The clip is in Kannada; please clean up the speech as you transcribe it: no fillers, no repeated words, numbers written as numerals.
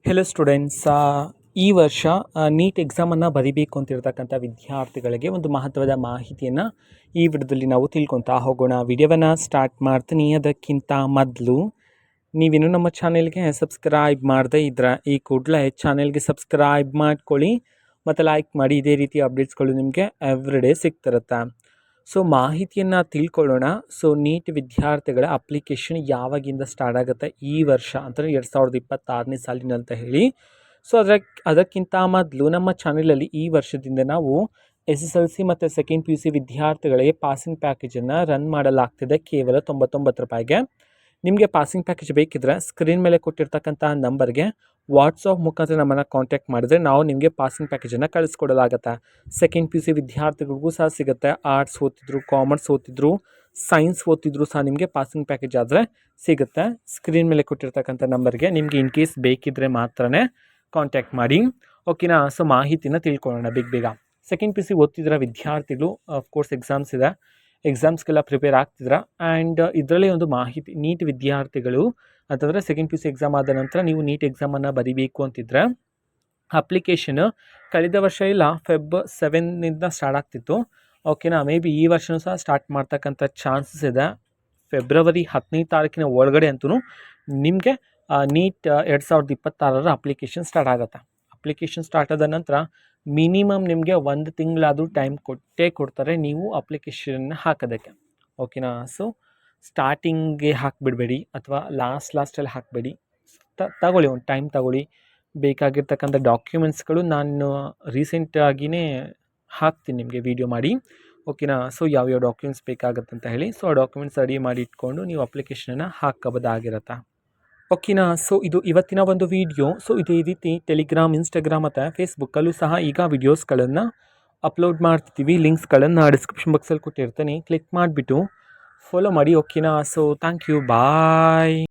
ಹೆಲೋ ಸ್ಟೂಡೆಂಟ್ಸ್, ಈ ವರ್ಷ ನೀಟ್ ಎಕ್ಸಾಮನ್ನು ಬರೀಬೇಕು ಅಂತಿರ್ತಕ್ಕಂಥ ವಿದ್ಯಾರ್ಥಿಗಳಿಗೆ ಒಂದು ಮಹತ್ವದ ಮಾಹಿತಿಯನ್ನು ಈ ವಿಡಿಯೋದಲ್ಲಿ ನಾವು ತಿಳ್ಕೊತಾ ಹೋಗೋಣ. ವಿಡಿಯೋವನ್ನು ಸ್ಟಾರ್ಟ್ ಮಾಡ್ತೀನಿ. ಅದಕ್ಕಿಂತ ಮೊದಲು ನೀವಿನ್ನೂ ನಮ್ಮ ಚಾನೆಲ್ಗೆ ಸಬ್ಸ್ಕ್ರೈಬ್ ಮಾಡದೇ ಇದ್ರೆ ಈ ಕೂಡಲೇ ಚಾನೆಲ್ಗೆ ಸಬ್ಸ್ಕ್ರೈಬ್ ಮಾಡ್ಕೊಳ್ಳಿ ಮತ್ತು ಲೈಕ್ ಮಾಡಿ. ಇದೇ ರೀತಿ ಅಪ್ಡೇಟ್ಸ್ಗಳು ನಿಮಗೆ ಎವ್ರಿಡೇ ಸಿಗ್ತಿರುತ್ತೆ. ಸೊ ಮಾಹಿತಿಯನ್ನು ತಿಳ್ಕೊಳ್ಳೋಣ. ಸೊ ನೀಟ್ ವಿದ್ಯಾರ್ಥಿಗಳ ಅಪ್ಲಿಕೇಶನ್ ಯಾವಾಗಿಂದ ಸ್ಟಾರ್ಟ್ ಆಗುತ್ತೆ ಈ ವರ್ಷ ಅಂದರೆ 2026ನೇ ಸಾಲಿನ ಅಂತ ಹೇಳಿ. ಸೊ ಅದಕ್ಕಿಂತ ಮೊದಲು ನಮ್ಮ ಚಾನಲಲ್ಲಿ ಈ ವರ್ಷದಿಂದ ನಾವು SSLC ಮತ್ತು ಸೆಕೆಂಡ್ PUC ವಿದ್ಯಾರ್ಥಿಗಳಿಗೆ ಪಾಸಿಂಗ್ ಪ್ಯಾಕೇಜನ್ನು ರನ್ ಮಾಡಲಾಗ್ತಿದೆ ಕೇವಲ 99 ರೂಪಾಯಿಗೆ. ನಿಮಗೆ ಪಾಸಿಂಗ್ ಪ್ಯಾಕೇಜ್ ಬೇಕಿದ್ರೆ ಸ್ಕ್ರೀನ್ ಮೇಲೆ ಕೊಟ್ಟಿರ್ತಕ್ಕಂಥ ನಂಬರ್ಗೆ ವಾಟ್ಸಪ್ ಮುಖಾಂತರ ನಮ್ಮನ್ನು ಕಾಂಟ್ಯಾಕ್ಟ್ ಮಾಡಿದರೆ ನಾವು ನಿಮಗೆ ಪಾಸಿಂಗ್ ಪ್ಯಾಕೇಜನ್ನು ಕಳಿಸ್ಕೊಡಲಾಗುತ್ತೆ. ಸೆಕೆಂಡ್ PUC ವಿದ್ಯಾರ್ಥಿಗಳಿಗೂ ಸಹ ಸಿಗುತ್ತೆ. ಆರ್ಟ್ಸ್ ಓದ್ತಿದ್ರು, ಕಾಮರ್ಸ್ ಓದ್ತಿದ್ರು, ಸೈನ್ಸ್ ಓದ್ತಿದ್ರು ಸಹ ನಿಮಗೆ ಪಾಸಿಂಗ್ ಪ್ಯಾಕೇಜ್ ಆದರೆ ಸಿಗುತ್ತೆ. ಸ್ಕ್ರೀನ್ ಮೇಲೆ ಕೊಟ್ಟಿರ್ತಕ್ಕಂಥ ನಂಬರ್ಗೆ ನಿಮಗೆ ಇನ್ ಕೇಸ್ ಬೇಕಿದ್ದರೆ ಮಾತ್ರನೇ ಕಾಂಟ್ಯಾಕ್ಟ್ ಮಾಡಿ, ಓಕೆನಾ. ಸೊ ಮಾಹಿತಿನ ತಿಳ್ಕೊಳ್ಳೋಣ ಬೇಗ. ಸೆಕೆಂಡ್ PUC ಓದ್ತಿದ್ರ ವಿದ್ಯಾರ್ಥಿಗಳು ಅಫ್ಕೋರ್ಸ್ ಎಕ್ಸಾಮ್ಸ್ ಇದೆ, ಎಕ್ಸಾಮ್ಸ್ಗೆಲ್ಲ ಪ್ರಿಪೇರ್ ಆಗ್ತಿದ್ರ. ಆ್ಯಂಡ್ ಇದರಲ್ಲಿ ಒಂದು ಮಾಹಿತಿ, ನೀಟ್ ವಿದ್ಯಾರ್ಥಿಗಳು ಅಂತಂದರೆ ಸೆಕೆಂಡ್ PUC ಎಕ್ಸಾಮ್ ಆದ ನಂತರ ನೀವು ನೀಟ್ ಎಕ್ಸಾಮನ್ನು ಬರೀಬೇಕು ಅಂತಿದ್ರೆ ಅಪ್ಲಿಕೇಶನ್ ಕಳೆದ ವರ್ಷ ಇಲ್ಲ ಫೆಬ್ 7 ಸ್ಟಾರ್ಟ್ ಆಗ್ತಿತ್ತು, ಓಕೆನಾ. ಮೇ ಬಿ ಈ ವರ್ಷವೂ ಸಹ ಸ್ಟಾರ್ಟ್ ಮಾಡ್ತಕ್ಕಂಥ ಚಾನ್ಸಸ್ ಇದೆ. ಫೆಬ್ರವರಿ 10ನೇ ತಾರೀಕಿನ ಒಳಗಡೆ ಅಂತೂ ನಿಮಗೆ ನೀಟ್ 2026 ಅಪ್ಲಿಕೇಶನ್ ಸ್ಟಾರ್ಟ್ ಆಗುತ್ತೆ. ಅಪ್ಲಿಕೇಶನ್ ಸ್ಟಾರ್ಟ್ ಆದ ನಂತರ ಮಿನಿಮಮ್ ನಿಮಗೆ 1 ತಿಂಗಳಾದರೂ ಟೈಮ್ ಕೊಡ್ತಾರೆ ನೀವು ಅಪ್ಲಿಕೇಶನ್ ಹಾಕೋದಕ್ಕೆ, ಓಕೆನಾ. ಸೊ ಸ್ಟಾರ್ಟಿಂಗ್ಗೆ ಹಾಕಿಬಿಡಬೇಡಿ ಅಥವಾ ಲಾಸ್ಟಲ್ಲಿ ಹಾಕಬೇಡಿ. ತಗೊಳ್ಳಿ, ಒಂದು ಟೈಮ್ ತಗೊಳ್ಳಿ. ಬೇಕಾಗಿರ್ತಕ್ಕಂಥ ಡಾಕ್ಯುಮೆಂಟ್ಸ್ಗಳು ನಾನು ರೀಸೆಂಟಾಗಿಯೇ ಹಾಕ್ತೀನಿ ನಿಮಗೆ ವಿಡಿಯೋ ಮಾಡಿ, ಓಕೆನಾ. ಸೊ ಯಾವ್ಯಾವ ಡಾಕ್ಯುಮೆಂಟ್ಸ್ ಬೇಕಾಗುತ್ತೆ ಅಂತ ಹೇಳಿ, ಸೊ ಆ ಡಾಕ್ಯುಮೆಂಟ್ಸ್ ರೆಡಿ ಮಾಡಿ ಇಟ್ಕೊಂಡು ನೀವು ಅಪ್ಲಿಕೇಶನನ್ನು ಹಾಕೋಬೋದಾಗಿರುತ್ತೆ, ಓಕೆನಾ. ಸೊ ಇದು ಇವತ್ತಿನ ಒಂದು ವಿಡಿಯೋ. ಸೊ ಇದೇ ರೀತಿ ಟೆಲಿಗ್ರಾಮ್, ಇನ್ಸ್ಟಾಗ್ರಾಮ್ ಮತ್ತು ಫೇಸ್ಬುಕ್ಕಲ್ಲೂ ಸಹ ಈಗ ವಿಡಿಯೋಸ್ಗಳನ್ನು ಅಪ್ಲೋಡ್ ಮಾಡ್ತಿದ್ದೀವಿ. ಲಿಂಕ್ಸ್ಗಳನ್ನು ಡಿಸ್ಕ್ರಿಪ್ಷನ್ ಬಾಕ್ಸಲ್ಲಿ ಕೊಟ್ಟಿರ್ತೀನಿ, ಕ್ಲಿಕ್ ಮಾಡಿಬಿಟ್ಟು ಫಾಲೋ ಮಾಡಿ, ಓಕೆನಾ. So thank you, bye.